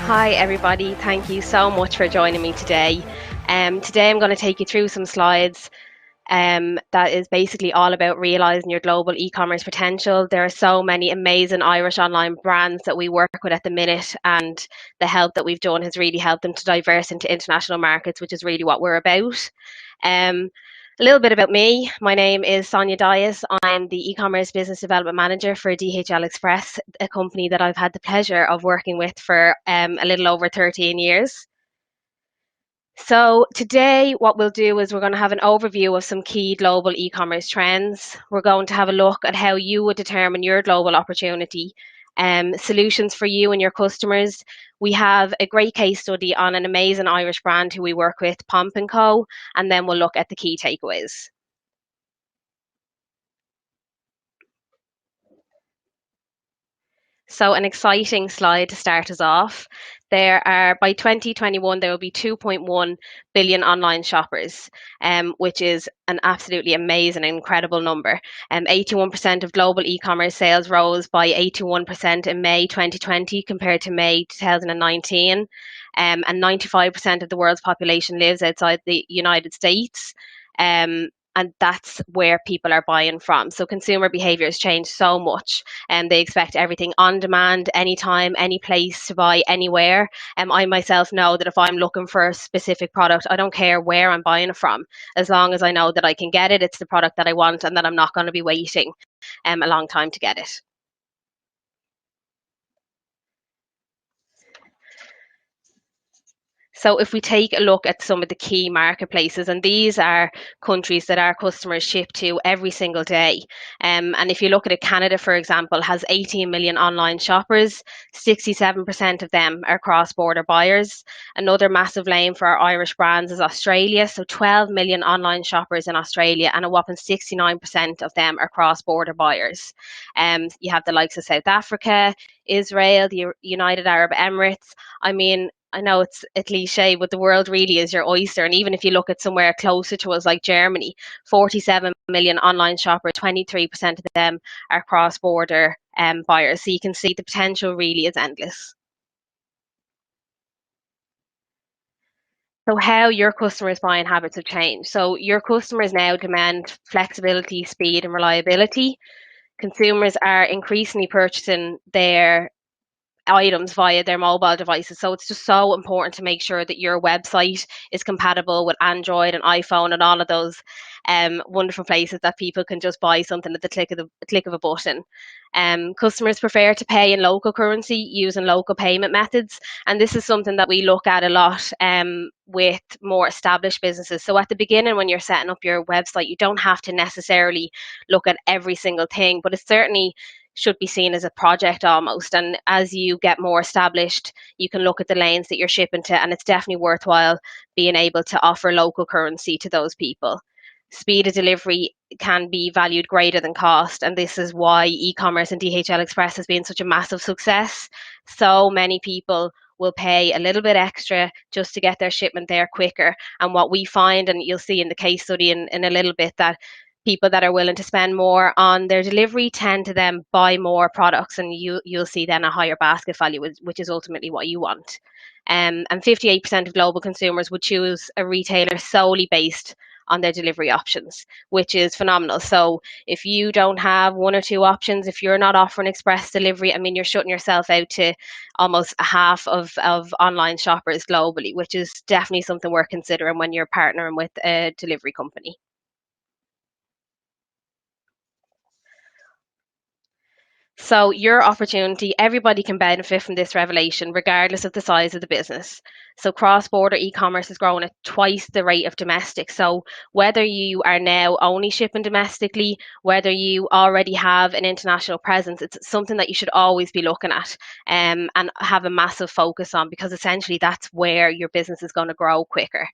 Hi everybody, thank you so much for joining me today. Today I'm going to take you through some slides that is basically all about realising your global e-commerce potential. There are so many amazing Irish online brands that we work with at the minute, and the help that we've done has really helped them to diverse into international markets, which is really what we're about. Um, a little bit about me. My name is Sonia Dyas. I'm the e-commerce business development manager for DHL Express, a company that I've had the pleasure of working with for a little over 13 years. So today what we'll do is we're going to have an overview of some key global e-commerce trends. We're going to have a look at how you would determine your global opportunity, solutions for you and your customers. We have a great case study on an amazing Irish brand who we work with, Pomp & Co, and then we'll look at the key takeaways. So an exciting slide to start us off. By 2021, there will be 2.1 billion online shoppers, which is an absolutely amazing and incredible number. 81% of global e-commerce sales rose by 81% in May 2020 compared to May 2019. And 95% of the world's population lives outside the United States. And that's where people are buying from. So consumer behavior has changed so much, and they expect everything on demand, anytime, any place, to buy anywhere. I myself know that if I'm looking for a specific product, I don't care where I'm buying it from, as long as I know that I can get it, it's the product that I want, and that I'm not going to be waiting a long time to get it. So if we take a look at some of the key marketplaces, and these are countries that our customers ship to every single day. And if you look at it, Canada, for example, has 18 million online shoppers. 67% of them are cross-border buyers. Another massive lane for our Irish brands is Australia. So 12 million online shoppers in Australia, and a whopping 69% of them are cross-border buyers. You have the likes of South Africa, Israel, the United Arab Emirates. I mean, I know it's a cliche, but the world really is your oyster. And even if you look at somewhere closer to us, like Germany, 47 million online shoppers, 23% of them are cross-border buyers. So you can see the potential really is endless. So how your customers' buying habits have changed. So your customers now demand flexibility, speed, and reliability. Consumers are increasingly purchasing their items via their mobile devices. So it's just so important to make sure that your website is compatible with Android and iPhone and all of those wonderful places that people can just buy something at the click of a button. Customers prefer to pay in local currency using local payment methods, and this is something that we look at a lot with more established businesses. So at the beginning, when you're setting up your website, you don't have to necessarily look at every single thing, but it certainly should be seen as a project almost. And as you get more established, you can look at the lanes that you're shipping to, and it's definitely worthwhile being able to offer local currency to those people. Speed of delivery can be valued greater than cost, and this is why e-commerce and DHL Express has been such a massive success. So many people will pay a little bit extra just to get their shipment there quicker. And what we find, and you'll see in the case study in a little bit, that people that are willing to spend more on their delivery tend to then buy more products, and you'll see then a higher basket value, which is ultimately what you want. And 58% of global consumers would choose a retailer solely based on their delivery options, which is phenomenal. So if you don't have one or two options, if you're not offering express delivery, I mean, you're shutting yourself out to almost a half of online shoppers globally, which is definitely something worth considering when you're partnering with a delivery company. So your opportunity, everybody can benefit from this revelation, regardless of the size of the business. So cross-border e-commerce is growing at twice the rate of domestic. So whether you are now only shipping domestically, whether you already have an international presence, it's something that you should always be looking at and have a massive focus on, because essentially that's where your business is going to grow quicker.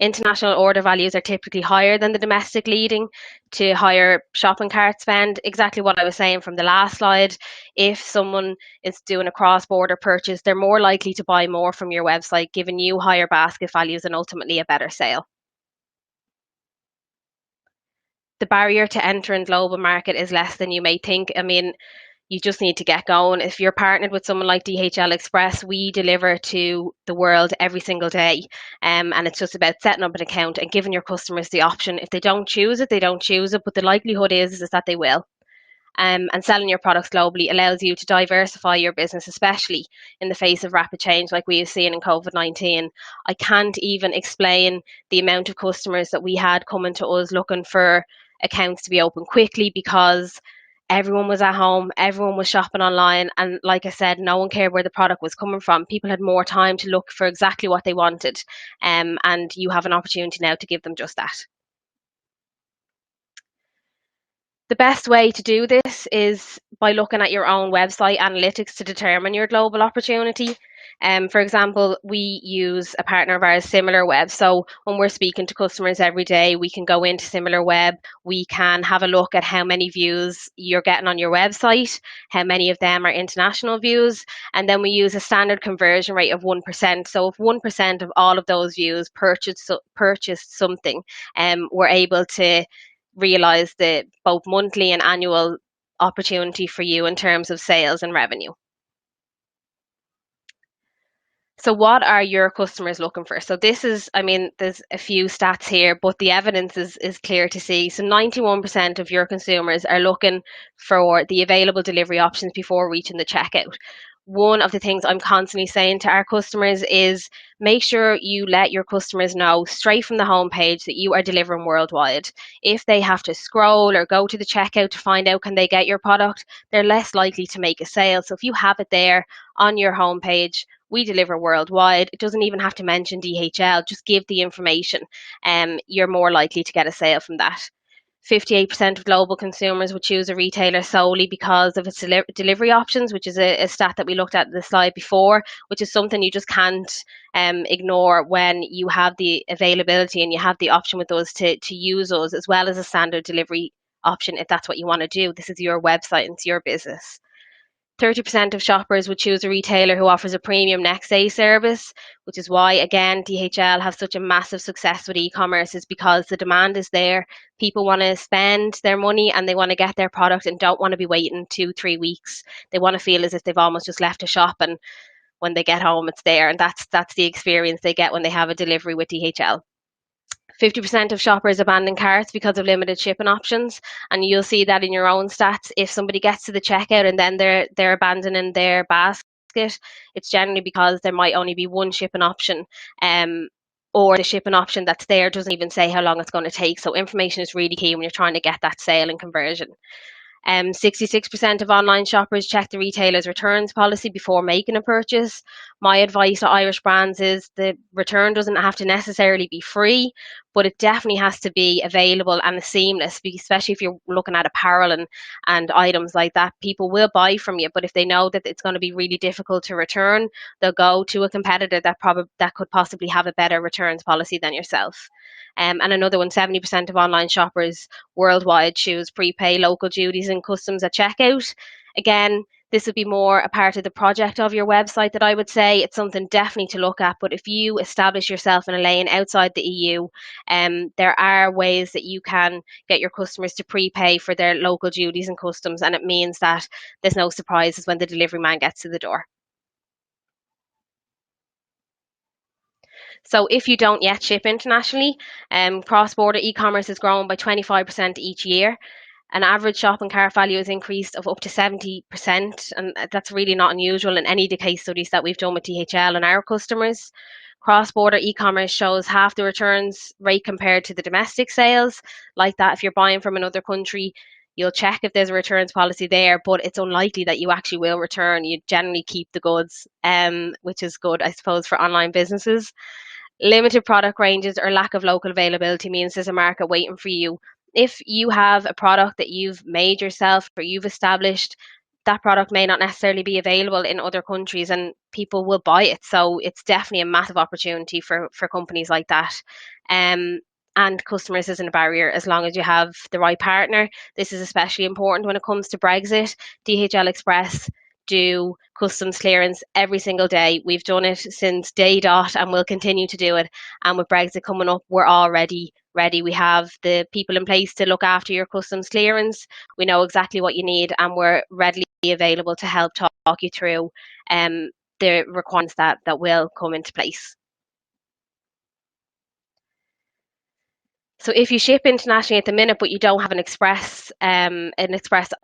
International order values are typically higher than the domestic, leading to higher shopping cart spend. Exactly what I was saying from the last slide. If someone is doing a cross-border purchase, they're more likely to buy more from your website, giving you higher basket values and ultimately a better sale. The barrier to entering global market is less than you may think. I mean, you just need to get going. If you're partnered with someone like DHL Express, we deliver to the world every single day. And it's just about setting up an account and giving your customers the option. If they don't choose it, they don't choose it, but the likelihood is that they will. And selling your products globally allows you to diversify your business, especially in the face of rapid change like we have seen in COVID-19. I can't even explain the amount of customers that we had coming to us looking for accounts to be open quickly, because everyone was at home, everyone was shopping online, and like I said, no one cared where the product was coming from. People had more time to look for exactly what they wanted, and you have an opportunity now to give them just that. The best way to do this is by looking at your own website analytics to determine your global opportunity. For example, we use a partner of ours, SimilarWeb. So when we're speaking to customers every day, we can go into SimilarWeb. We can have a look at how many views you're getting on your website, how many of them are international views, and then we use a standard conversion rate of 1%. So if 1% of all of those views purchased something, we're able to realize the both monthly and annual opportunity for you in terms of sales and revenue. So what are your customers looking for? So this is, I mean, there's a few stats here, but the evidence is clear to see. So 91% of your consumers are looking for the available delivery options before reaching the checkout. One of the things I'm constantly saying to our customers is make sure you let your customers know straight from the homepage that you are delivering worldwide. If they have to scroll or go to the checkout to find out can they get your product, they're less likely to make a sale. So if you have it there on your homepage, we deliver worldwide. It doesn't even have to mention DHL, just give the information. You're more likely to get a sale from that. 58% of global consumers would choose a retailer solely because of its delivery options, which is a stat that we looked at in the slide before, which is something you just can't ignore when you have the availability and you have the option with us to use us as well as a standard delivery option if that's what you want to do. This is your website and it's your business. 30% of shoppers would choose a retailer who offers a premium next day service, which is why, again, DHL have such a massive success with e-commerce, is because the demand is there. People want to spend their money and they want to get their product and don't want to be waiting 2-3 weeks. They want to feel as if they've almost just left a shop and when they get home, it's there. And that's the experience they get when they have a delivery with DHL. 50% of shoppers abandon carts because of limited shipping options, and you'll see that in your own stats. If somebody gets to the checkout and then they're abandoning their basket, it's generally because there might only be one shipping option, or the shipping option that's there doesn't even say how long it's going to take. So information is really key when you're trying to get that sale and conversion. 66% of online shoppers check the retailer's returns policy before making a purchase. My advice to Irish brands is the return doesn't have to necessarily be free, but it definitely has to be available and seamless, especially if you're looking at apparel and items like that. People will buy from you, but if they know that it's going to be really difficult to return, they'll go to a competitor that could possibly have a better returns policy than yourself. And another one, 70% of online shoppers worldwide choose prepay local duties and customs at checkout. Again, this would be more a part of the project of your website that I would say. It's something definitely to look at. But if you establish yourself in a lane outside the EU, there are ways that you can get your customers to prepay for their local duties and customs. And it means that there's no surprises when the delivery man gets to the door. So if you don't yet ship internationally, cross-border e-commerce is growing by 25% each year. An average shopping cart value has increased of up to 70%, and that's really not unusual in any of the case studies that we've done with DHL and our customers. Cross-border e-commerce shows half the returns rate compared to the domestic sales. Like that, if you're buying from another country, you'll check if there's a returns policy there, but it's unlikely that you actually will return. You generally keep the goods, which is good, I suppose, for online businesses. Limited product ranges or lack of local availability means there's a market waiting for you. If you have a product that you've made yourself or you've established, that product may not necessarily be available in other countries and people will buy it. So it's definitely a massive opportunity for companies like that. And customers isn't a barrier as long as you have the right partner. This is especially important when it comes to Brexit. DHL Express do customs clearance every single day. We've done it since day dot and we'll continue to do it. And with Brexit coming up, we're already ready. We have the people in place to look after your customs clearance. We know exactly what you need, and we're readily available to help talk you through the requirements that will come into place. So if you ship internationally at the minute, but you don't have an express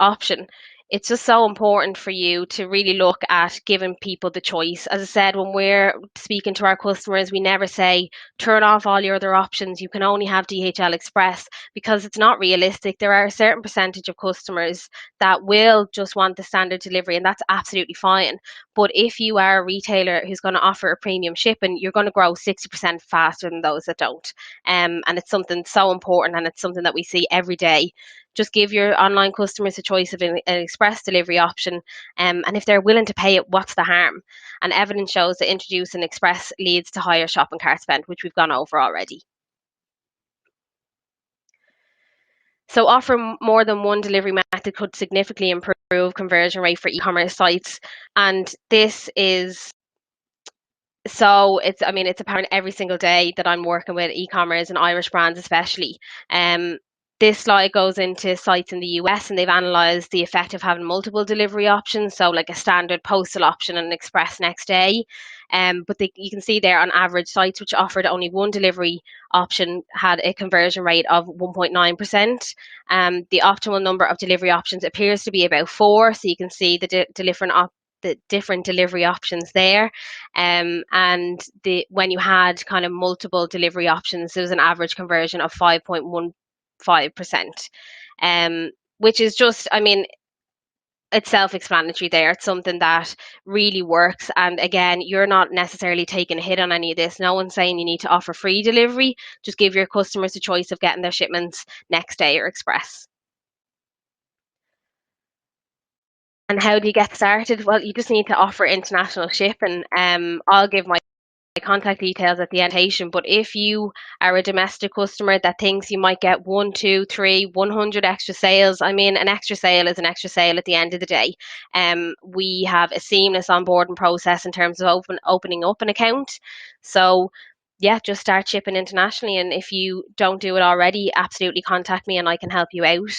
option, it's just so important for you to really look at giving people the choice. As I said, when we're speaking to our customers, we never say turn off all your other options. You can only have DHL Express, because it's not realistic. There are a certain percentage of customers that will just want the standard delivery, and that's absolutely fine. But if you are a retailer who's going to offer a premium shipping, you're going to grow 60% faster than those that don't. And it's something so important, and it's something that we see every day. Just give your online customers a choice of an express delivery option, and if they're willing to pay it, what's the harm? And evidence shows that introducing express leads to higher shopping cart spend, which we've gone over already. So offering more than one delivery method could significantly improve conversion rate for e-commerce sites, and this is so it's apparent every single day that I'm working with e-commerce and Irish brands especially. Um, this slide goes into sites in the US, and they've analysed the effect of having multiple delivery options, so like a standard postal option and an express next day. You can see there on average sites which offered only one delivery option had a conversion rate of 1.9%. The optimal number of delivery options appears to be about 4, so you can see the different delivery options there. And when you had kind of multiple delivery options, there was an average conversion of 5.15%, which is just, it's self-explanatory there. It's something that really works. And again, you're not necessarily taking a hit on any of this. No one's saying you need to offer free delivery. Just give your customers the choice of getting their shipments next day or express. And how do you get started? Well, you just need to offer international shipping. I'll give my contact details at the annotation. But if you are a domestic customer that thinks you might get 1, 2, 3, 100 extra sales, an extra sale is an extra sale at the end of the day. We have a seamless onboarding process in terms of opening up an account. So yeah, just start shipping internationally. And if you don't do it already, absolutely contact me and I can help you out.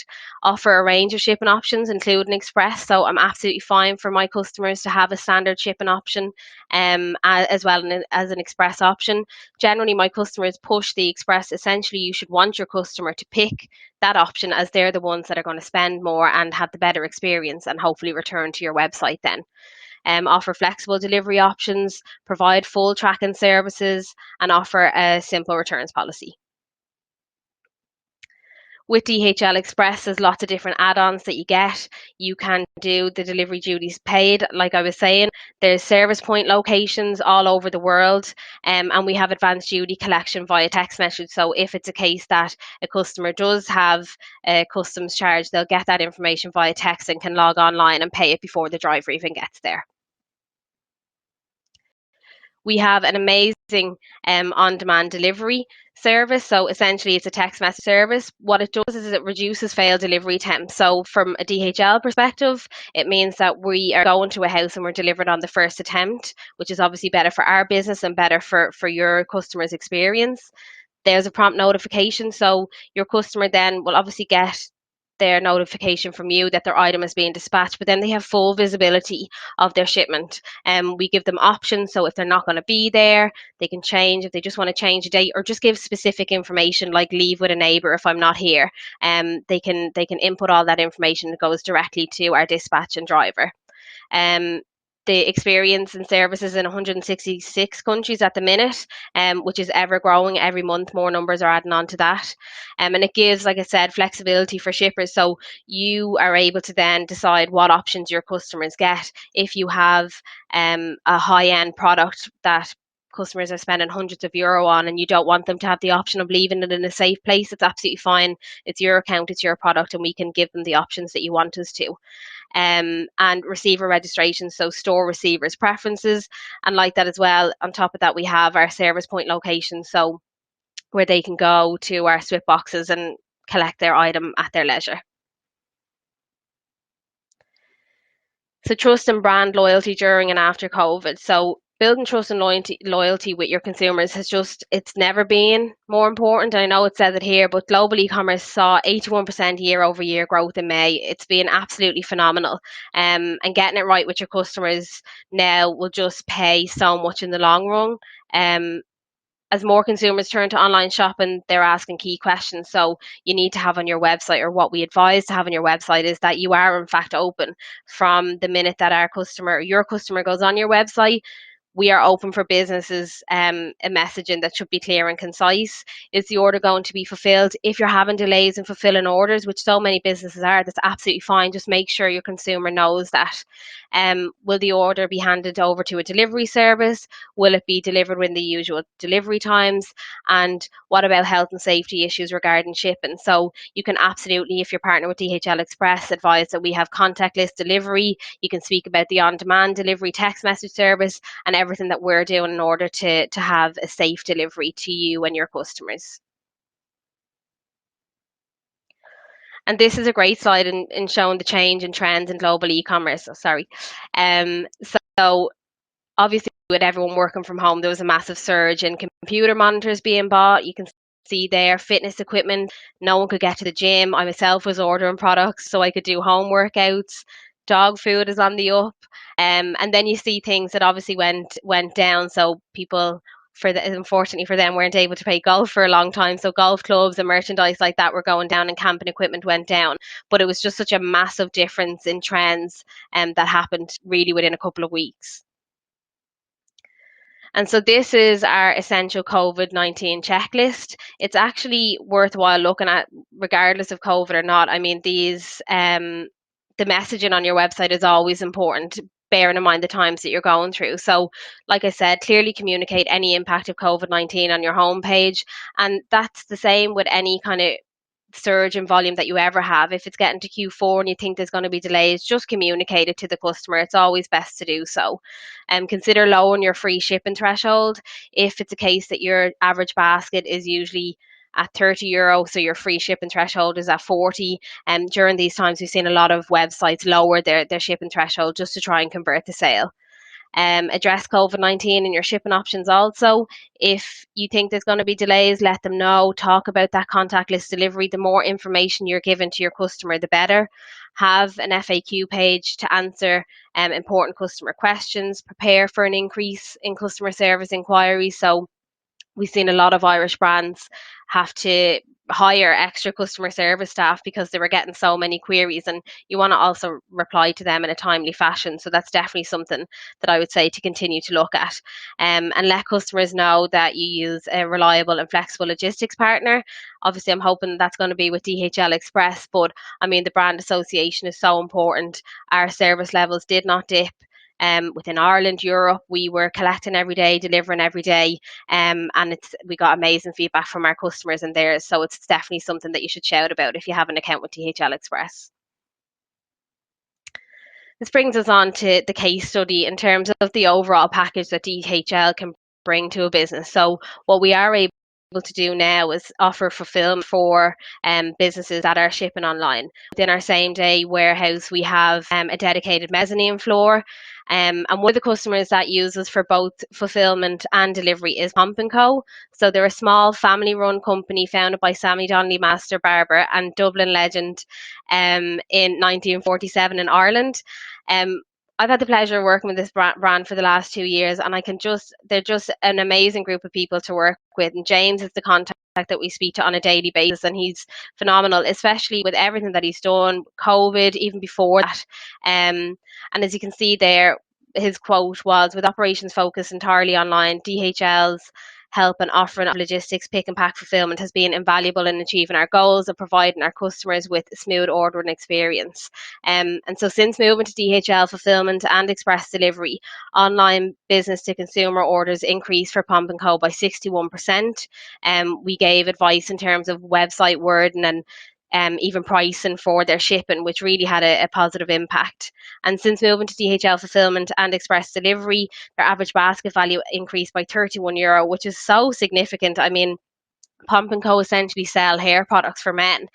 Offer a range of shipping options, including express. So I'm absolutely fine for my customers to have a standard shipping option, as well as an express option. Generally, my customers push the express. Essentially, you should want your customer to pick that option, as they're the ones that are going to spend more and have the better experience and hopefully return to your website then. Offer flexible delivery options, provide full tracking services, and offer a simple returns policy. With DHL Express, there's lots of different add-ons that you get. You can do the delivery duties paid, like I was saying. There's service point locations all over the world, and we have advanced duty collection via text message. So if it's a case that a customer does have a customs charge, they'll get that information via text and can log online and pay it before the driver even gets there. We have an amazing on-demand delivery service. So essentially, it's a text message service. What it does is it reduces failed delivery attempts. So from a DHL perspective, it means that we are going to a house and we're delivered on the first attempt, which is obviously better for our business and better for your customer's experience. There's a prompt notification, so your customer then will obviously get their notification from you that their item is being dispatched, but then they have full visibility of their shipment. We give them options, so if they're not going to be there, they can change. If they just want to change a date or just give specific information like leave with a neighbour if I'm not here, they can input all that information. That goes directly to our dispatch and driver. Um, the experience and services in 166 countries at the minute, which is ever growing. Every month, more numbers are adding on to that. And it gives, like I said, flexibility for shippers. So you are able to then decide what options your customers get. If you have a high-end product that customers are spending hundreds of euro on and you don't want them to have the option of leaving it in a safe place, it's absolutely fine. It's your account, it's your product, and we can give them the options that you want us to. And receiver registration, so store receivers preferences, and like that as well. On top of that, we have our service point location, so where they can go to our SWIFT boxes and collect their item at their leisure. So trust and brand loyalty during and after COVID. So building trust and loyalty with your consumers it's never been more important. I know it says it here, but global e-commerce saw 81% year over year growth in May. It's been absolutely phenomenal. And getting it right with your customers now will just pay so much in the long run. Um, as more consumers turn to online shopping, they're asking key questions. So you need to have on your website, or what we advise to have on your website, is that you are in fact open from the minute that your customer goes on your website. We are open for businesses, a messaging that should be clear and concise. Is the order going to be fulfilled? If you're having delays in fulfilling orders, which so many businesses are, that's absolutely fine. Just make sure your consumer knows that. Will the order be handed over to a delivery service? Will it be delivered within the usual delivery times? And what about health and safety issues regarding shipping? So you can absolutely, if you're partner with DHL Express, advise that we have contactless delivery. You can speak about the on-demand delivery text message service and everything that we're doing in order to have a safe delivery to you and your customers. And this is a great slide in showing the change in trends in global e-commerce. Oh, sorry. So obviously, with everyone working from home, there was a massive surge in computer monitors being bought. You can see there fitness equipment. No one could get to the gym. I myself was ordering products so I could do home workouts. Dog food is on the up. And then you see things that obviously went down. So people, unfortunately for them, weren't able to play golf for a long time. So golf clubs and merchandise like that were going down, and camping equipment went down. But it was just such a massive difference in trends, that happened really within a couple of weeks. And so this is our essential COVID-19 checklist. It's actually worthwhile looking at, regardless of COVID or not. I mean, the messaging on your website is always important, bearing in mind the times that you're going through. So, like I said, clearly communicate any impact of COVID-19 on your homepage. And that's the same with any kind of surge in volume that you ever have. If it's getting to Q4 and you think there's going to be delays, just communicate it to the customer. It's always best to do so. Consider lowering your free shipping threshold. If it's a case that your average basket is usually at €30, so your free shipping threshold is at 40. And during these times, we've seen a lot of websites lower their shipping threshold just to try and convert the sale. Address COVID-19 in your shipping options also. If you think there's going to be delays, let them know. Talk about that contactless delivery. The more information you're giving to your customer, the better. Have an FAQ page to answer important customer questions. Prepare for an increase in customer service inquiries. So we've seen a lot of Irish brands have to hire extra customer service staff because they were getting so many queries, and you want to also reply to them in a timely fashion. So that's definitely something that I would say to continue to look at, and let customers know that you use a reliable and flexible logistics partner. Obviously, I'm hoping that's going to be with DHL Express, but I mean, the brand association is so important. Our service levels did not dip. Within Ireland, Europe, we were collecting every day, delivering every day, and we got amazing feedback from our customers and theirs. So it's definitely something that you should shout about if you have an account with DHL Express. This brings us on to the case study in terms of the overall package that DHL can bring to a business. So what we are able to do now is offer fulfillment for businesses that are shipping online. Within our same day warehouse, we have a dedicated mezzanine floor. And one of the customers that uses for both fulfillment and delivery is Pump & Co. So they're a small family-run company founded by Sammy Donnelly, master barber and Dublin legend, in 1947 in Ireland. Um, I've had the pleasure of working with this brand for the last 2 years, and they're just an amazing group of people to work with. And James is the contact that we speak to on a daily basis, and he's phenomenal, especially with everything that he's done, COVID, even before that. And as you can see there, his quote was, "With operations focused entirely online, DHL's help and offering of logistics, pick and pack fulfillment has been invaluable in achieving our goals of providing our customers with a smooth ordering experience." And so since moving to DHL fulfillment and express delivery, online business to consumer orders increased for Pump & Co by 61%. We gave advice in terms of website wording and even pricing for their shipping, which really had a positive impact. And since moving to DHL fulfillment and express delivery, their average basket value increased by €31, which is so significant. I mean, Pomp & Co essentially sell hair products for men,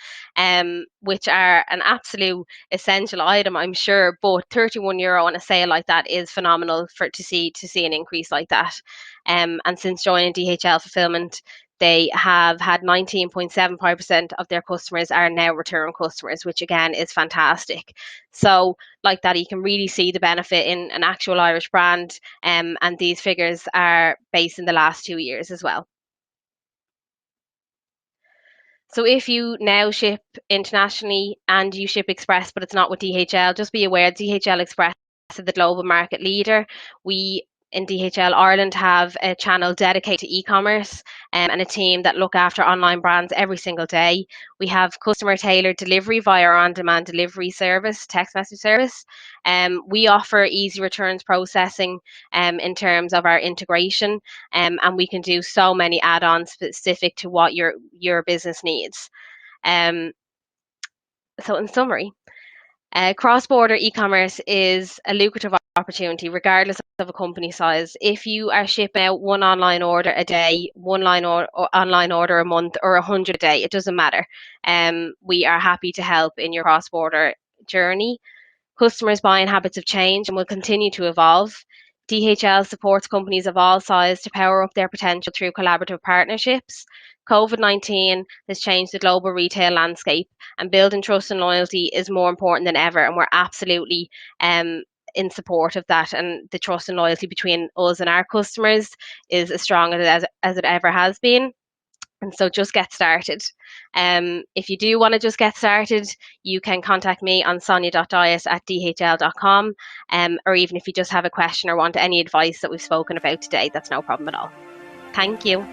which are an absolute essential item, I'm sure. But €31 on a sale like that is phenomenal to see an increase like that. And since joining DHL Fulfillment, they have had 19.75% of their customers are now return customers, which again is fantastic. So, like that, you can really see the benefit in an actual Irish brand, and these figures are based in the last 2 years as well. So if you now ship internationally and you ship express, but it's not with DHL, just be aware DHL Express is the global market leader. We in DHL Ireland have a channel dedicated to e-commerce, and a team that look after online brands every single day. We have customer tailored delivery via our on-demand delivery service, text message service. We offer easy returns processing in terms of our integration, and we can do so many add-ons specific to what your business needs. Um, so in summary, cross-border e-commerce is a lucrative opportunity regardless of a company size. If you are shipping out one online order a day, online order a month, or 100 a day, it doesn't matter. We are happy to help in your cross-border journey. Customers' buying habits have changed and will continue to evolve. DHL supports companies of all sizes to power up their potential through collaborative partnerships. COVID-19 has changed the global retail landscape, and building trust and loyalty is more important than ever. And we're absolutely in support of that. And the trust and loyalty between us and our customers is as strong as it ever has been. And so just get started. If you do want to just get started, you can contact me on sonia.dyas@dhl.com, or even if you just have a question or want any advice that we've spoken about today, that's no problem at all. Thank you.